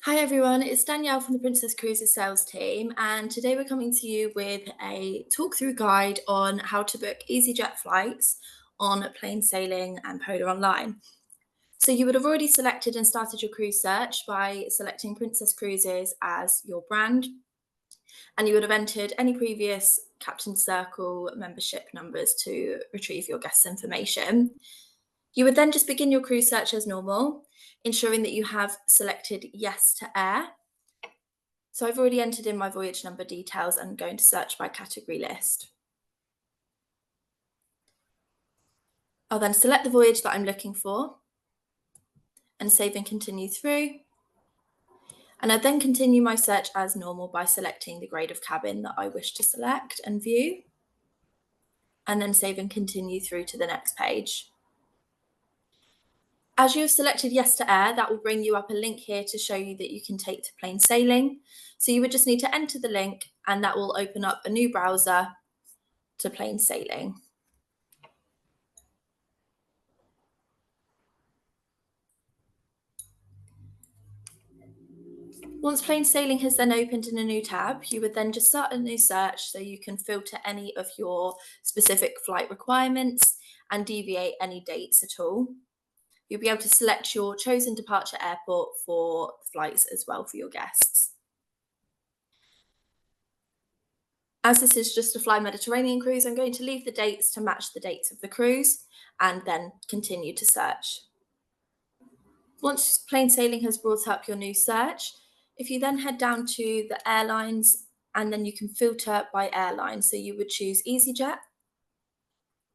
Hi everyone, it's Danielle from the Princess Cruises sales team, and today we're coming to you with a talk-through guide on how to book EasyJet flights on plain sailing and Polar Online. So you would have already selected and started your cruise search by selecting Princess Cruises as your brand, and you would have entered any previous Captain Circle membership numbers to retrieve your guests' information. You would then just begin your cruise search as normal, ensuring that you have selected yes to air. So I've already entered in my voyage number details and I'm going to search by category list. I'll then select the voyage that I'm looking for and save and continue through. And I then continue my search as normal by selecting the grade of cabin that I wish to select and view, and then save and continue through to the next page. As you have selected yes to air, that will bring you up a link here to show you that you can take to plain sailing. So you would just need to enter the link and that will open up a new browser to plain sailing. Once plain sailing has then opened in a new tab, you would then just start a new search so you can filter any of your specific flight requirements and deviate any dates at all. You'll be able to select your chosen departure airport for flights as well for your guests. As this is just a Fly Mediterranean cruise, I'm going to leave the dates to match the dates of the cruise and then continue to search. Once plain sailing has brought up your new search, if you then head down to the airlines and then you can filter by airline. So you would choose EasyJet,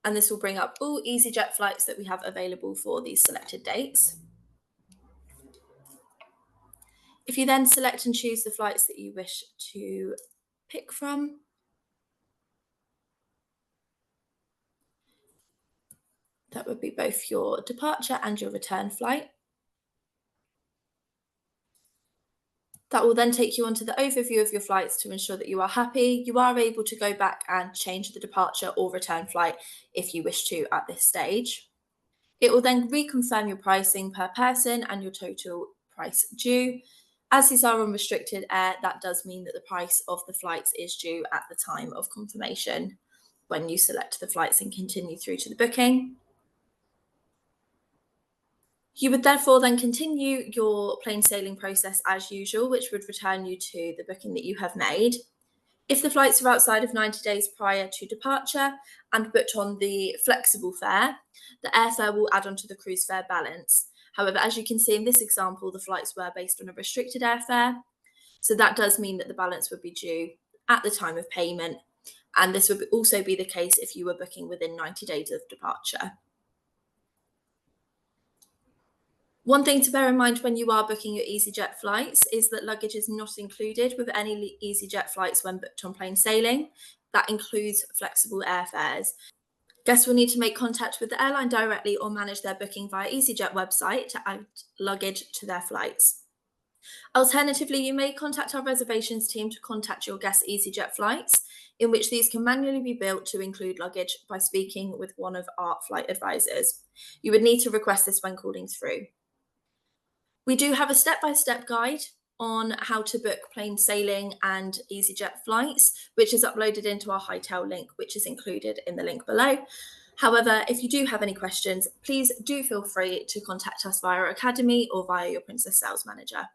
and this will bring up all EasyJet flights that we have available for these selected dates. If you then select and choose the flights that you wish to pick from, that would be both your departure and your return flight. That will then take you onto the overview of your flights to ensure that you are happy. You are able to go back and change the departure or return flight if you wish to at this stage. It will then reconfirm your pricing per person and your total price due. As these are unrestricted air, that does mean that the price of the flights is due at the time of confirmation when you select the flights and continue through to the booking. You would therefore then continue your plain sailing process as usual, which would return you to the booking that you have made. If the flights are outside of 90 days prior to departure and booked on the flexible fare, the airfare will add onto the cruise fare balance. However, as you can see in this example, the flights were based on a restricted airfare. So that does mean that the balance would be due at the time of payment. And this would also be the case if you were booking within 90 days of departure. One thing to bear in mind when you are booking your EasyJet flights is that luggage is not included with any EasyJet flights when booked on plain sailing. That includes flexible airfares. Guests will need to make contact with the airline directly or manage their booking via EasyJet website to add luggage to their flights. Alternatively, you may contact our reservations team to contact your guests' EasyJet flights, in which these can manually be built to include luggage by speaking with one of our flight advisors. You would need to request this when calling through. We do have a step-by-step guide on how to book plain sailing and EasyJet flights, which is uploaded into our Hightail link, which is included in the link below. However, if you do have any questions, please do feel free to contact us via our academy or via your Princess Sales Manager.